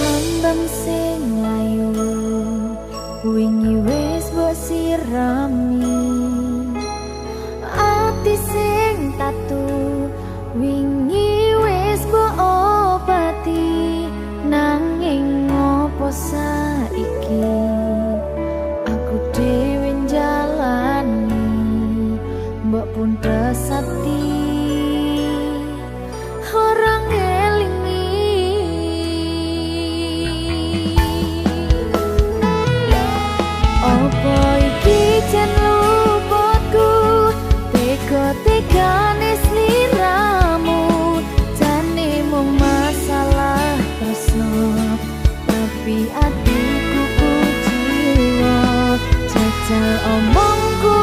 kembang sing ayu wingi wis mbok sirami ati sing tatu wingi wis mbok obati nanging ngopo saiki aku dhewe njalani mbok pun desati orang elingi opo iki jan luputku tega-tegane sliramu jane mung masalah tresno tapi atiku kujiwa jajal omongku